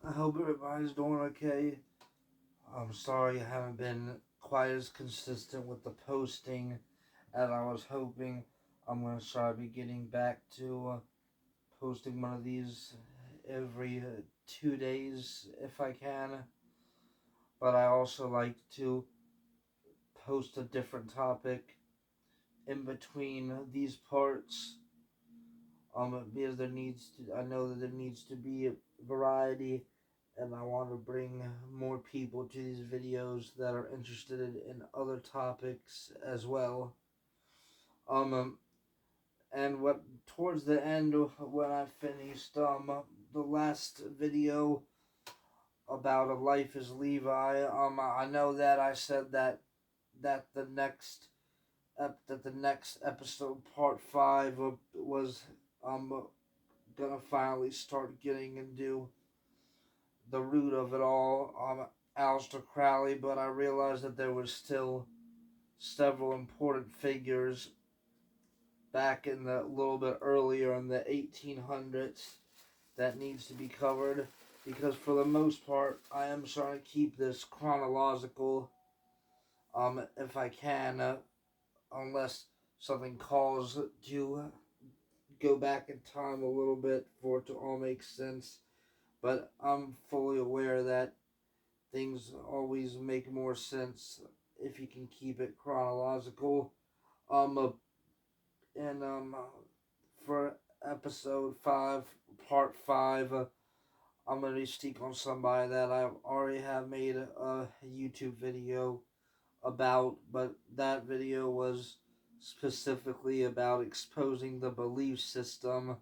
I hope everybody's doing okay. I'm sorry I haven't been quite as consistent with the posting as I was hoping. I'm going to try to be getting back to posting one of these every 2 days if I can. But I also like to post a different topic in between these parts. Because I know that there needs to be a variety, and I want to bring more people to these videos that are interested in other topics as well. Um, and what towards the end when I finished the last video about a life as Levi, I know that I said that the next episode, part 5, was gonna finally start getting into the root of it all, Aleister Crowley, but I realized that there was still several important figures back in the little bit earlier in the 1800s that needs to be covered, because for the most part I am trying to keep this chronological, if I can, unless something calls to go back in time a little bit for it to all make sense. But I'm fully aware that things always make more sense if you can keep it chronological. Um, uh, and for episode 5, part 5, I'm gonna be speaking on somebody that I already have made a YouTube video about, but that video was specifically about exposing the belief system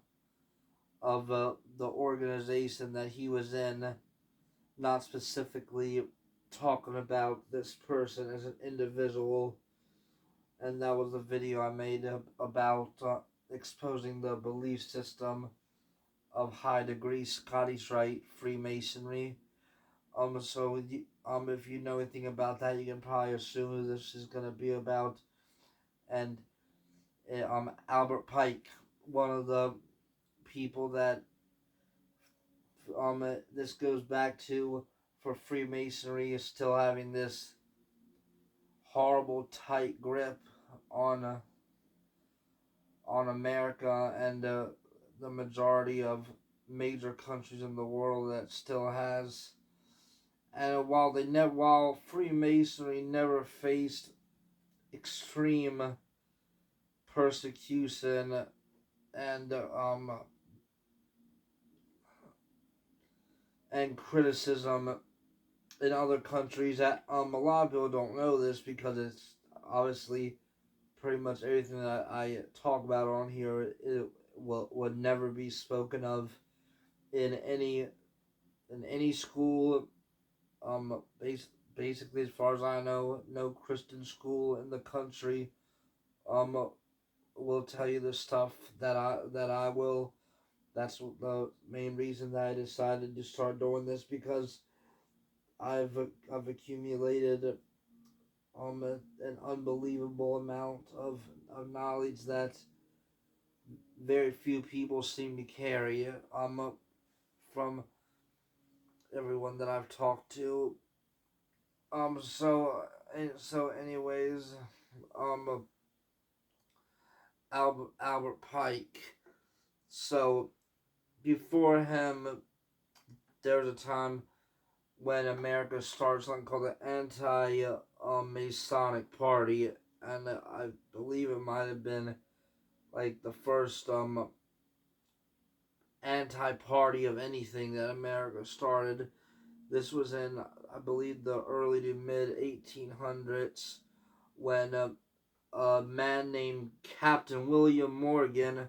of the organization that he was in, not specifically talking about this person as an individual. And that was the video I made about exposing the belief system of high degree Scottish Rite Freemasonry. If you know anything about that, you can probably assume who this is gonna be about. And Albert Pike, one of the people that this goes back to, for Freemasonry, is still having this horrible tight grip on America and the majority of major countries in the world that still has. And while Freemasonry never faced extreme persecution and and criticism in other countries, that a lot of people don't know this because it's obviously pretty much everything that I talk about on here, it would never be spoken of in any school. Basically, as far as I know, no Christian school in the country um will tell you the stuff that I will. That's the main reason that I decided to start doing this, because I've accumulated an unbelievable amount of knowledge that very few people seem to carry. From everyone that I've talked to. Anyways, Albert Pike. So before him, there was a time when America started something called the Anti-Masonic Party, and I believe it might have been like the first anti-party of anything that America started. This was in, I believe, the early to mid 1800s, when a man named Captain William Morgan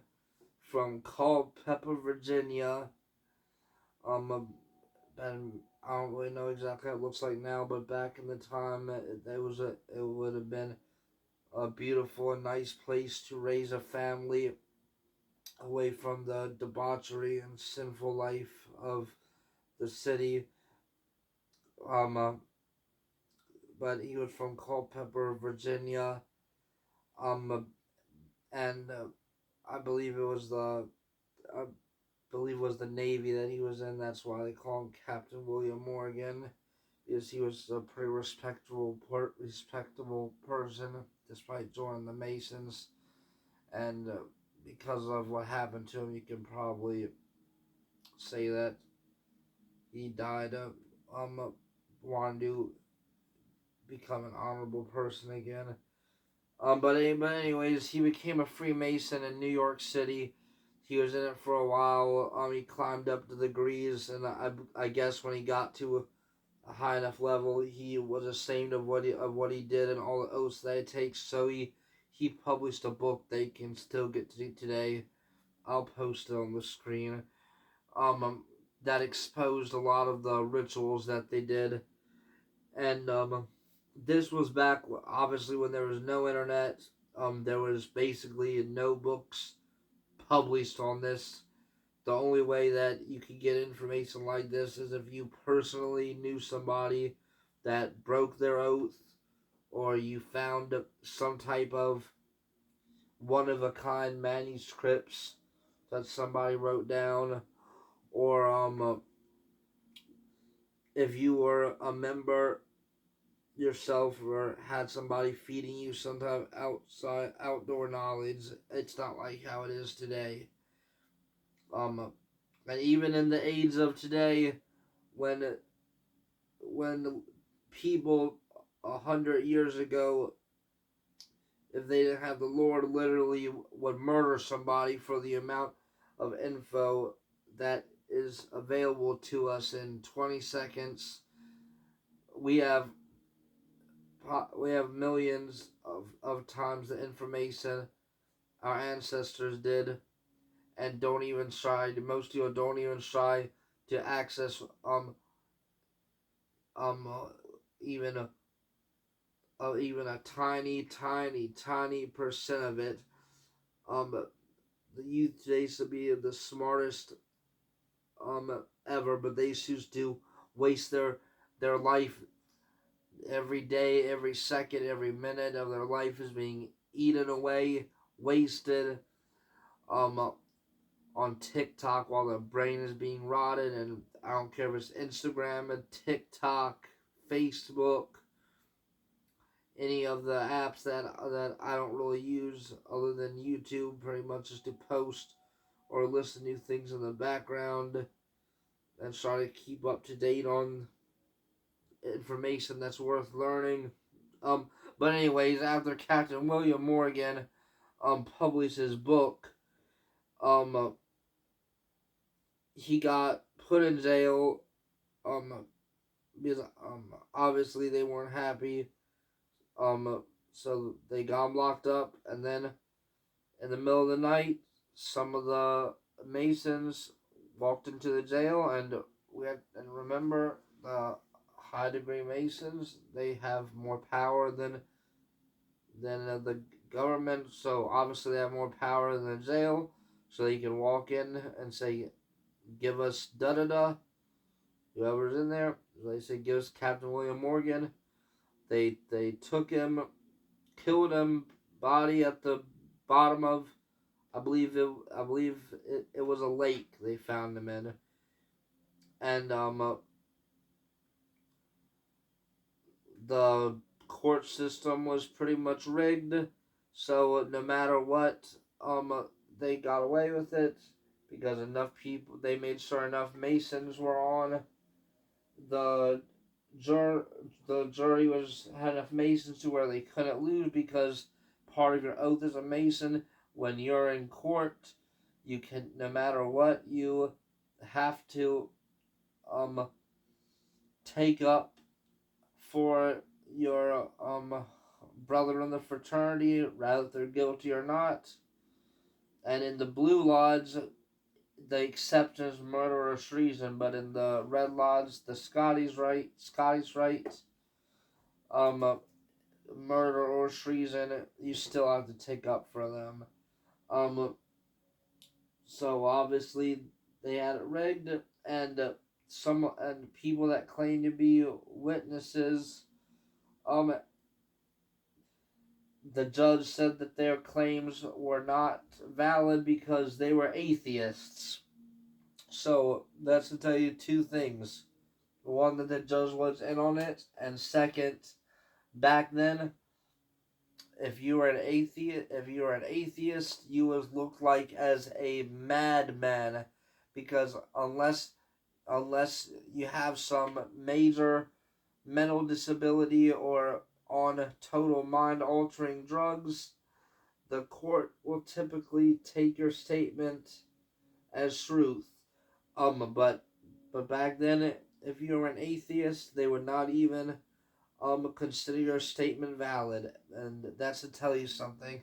from Culpeper, Virginia, and I don't really know exactly what it looks like now, but back in the time, it would have been a beautiful and nice place to raise a family away from the debauchery and sinful life of the city. Um, uh, but he was from Culpeper, Virginia. Um, and I believe it was the believe it was the Navy that he was in. That's why they call him Captain William Morgan, because he was a pretty respectable person despite joining the Masons. And because of what happened to him, you can probably say that he died of wanting to become an honorable person again. But anyways, he became a Freemason in New York City. He was in it for a while. He climbed up the degrees, and I guess when he got to a high enough level, he was ashamed of what he did and all the oaths that it takes. So he published a book they can still get to today. I'll post it on the screen. That exposed a lot of the rituals that they did, and this was back obviously when there was no internet. There was basically no books published on this. The only way that you could get information like this is if you personally knew somebody that broke their oath, or you found some type of one of a kind manuscripts that somebody wrote down, or if you were a member yourself or had somebody feeding you some type of outdoor knowledge. It's not like how it is today. And even in the age of today, when people 100 years ago, if they didn't have the Lord, literally would murder somebody for the amount of info that is available to us in 20 seconds. We have millions of times the information our ancestors did, and don't even try. Most people don't even try to access even a tiny percent of it. The youth today used to be the smartest ever, but they choose to waste their life every day, every second, every minute of their life is being eaten away, wasted on TikTok while their brain is being rotted. And I don't care if it's Instagram and TikTok, Facebook, any of the apps that I don't really use other than YouTube, pretty much just to post or listen to things in the background and try to keep up to date on information that's worth learning. But anyways, after Captain William Morgan published his book, he got put in jail because obviously they weren't happy. So they got him locked up, and then in the middle of the night, some of the Masons walked into the jail, and remember the high degree Masons, they have more power than the government, so obviously they have more power than the jail, so they can walk in and say, give us da-da-da, whoever's in there. So they say, give us Captain William Morgan. They took him, killed him, body at the bottom of, I believe it was a lake they found him in. And the court system was pretty much rigged, so no matter what, they got away with it because they made sure enough Masons were on the jury had enough Masons to where they couldn't lose, because part of your oath as a Mason, when you're in court, you can, no matter what, you have to take up for your brother in the fraternity, rather they're guilty or not. And in the Blue Lodge, they accept as murder or treason, but in the Red Lodge, the Scottish Rite, murder or treason, you still have to take up for them. So obviously they had it rigged, and people that claim to be witnesses, the judge said that their claims were not valid because they were atheists. So that's to tell you two things. One, that the judge was in on it, and second, back then, if you were an atheist, you was looked like as a madman, because unless you have some major mental disability or on total mind altering drugs, the court will typically take your statement as truth. But back then, if you were an atheist, they would not even consider your statement valid, and that's to tell you something.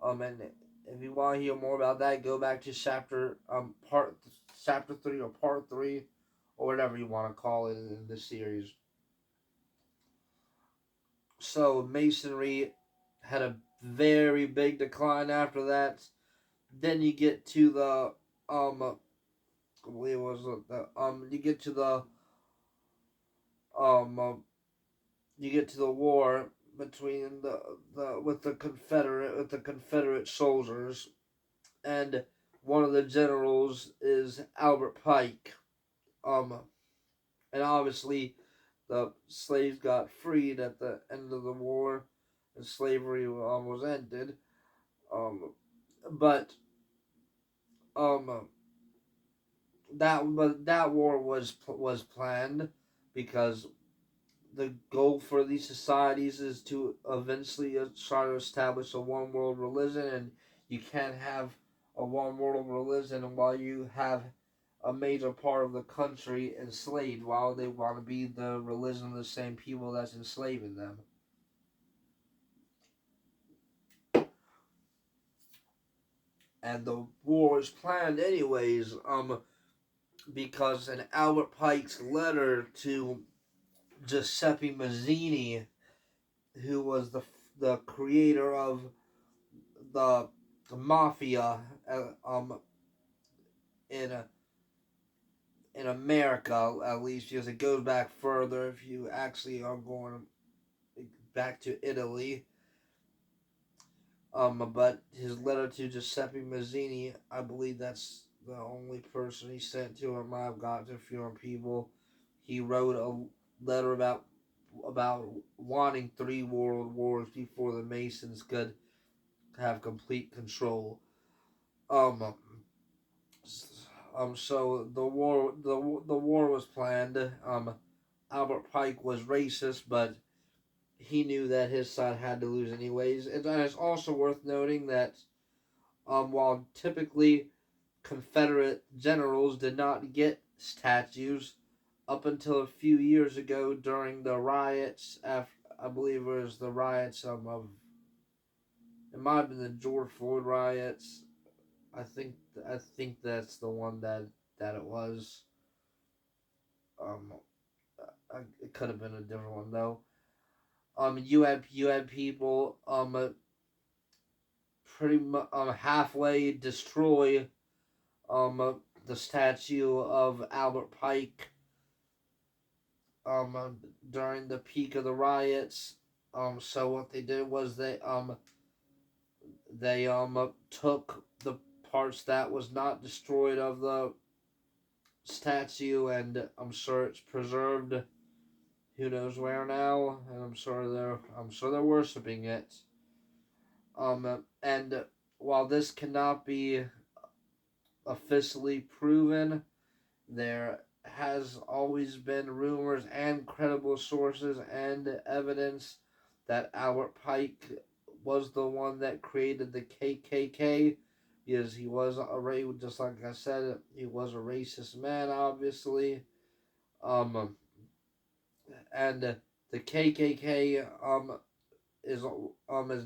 And if you want to hear more about that, go back to chapter 3 or part 3, or whatever you want to call it in the series. So Masonry had a very big decline after that. Then you get to the I believe it was the you get to the um you get to the war between the with the Confederate soldiers, and one of the generals is Albert Pike. Um and obviously the slaves got freed at the end of the war, and slavery was ended. Um but um that war was planned, because the goal for these societies is to eventually try to establish a one world religion, and you can't have a one world religion while you have a major part of the country enslaved, while they want to be the religion of the same people that's enslaving them. And the war was planned anyways, because in Albert Pike's letter to Giuseppe Mazzini, who was the creator of the mafia, in in America, at least, because it goes back further. If you actually are going back to Italy, but his letter to Giuseppe Mazzini, I believe that's the only person he sent to him. I've got to a few people. He wrote a letter about wanting 3 world wars before the Masons could have complete control. Um, so the war was planned. Albert Pike was racist, but he knew that his side had to lose anyways. And it's also worth noting that while typically Confederate generals did not get statues up until a few years ago during the riots, after I believe it was the riots of it might have been the George Floyd riots. I think that's the one that it was. Um, it could have been a different one though. You had people pretty much halfway destroy the statue of Albert Pike during the peak of the riots. So what they did was they took the parts that was not destroyed of the statue, and I'm sure it's preserved who knows where now, and I'm sure they're worshiping it. And while this cannot be officially proven, there has always been rumors and credible sources and evidence that Albert Pike was the one that created the KKK, because he was just like I said, he was a racist man, obviously. And the KKK is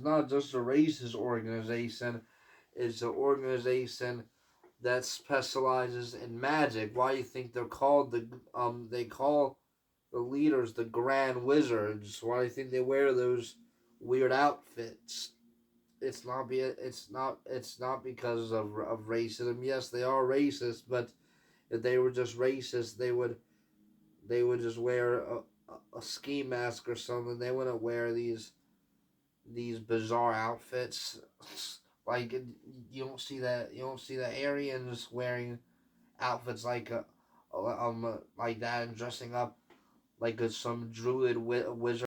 not just a racist organization; it's an organization that specializes in magic. Why do you think they're called they call the leaders the Grand Wizards? Why do you think they wear those weird outfits? It's not because of racism. Yes, they are racist, but if they were just racist, they would just wear a ski mask or something. They wouldn't wear these bizarre outfits. Like you don't see that. You don't see the Aryans wearing outfits like that and dressing up like some druid wizard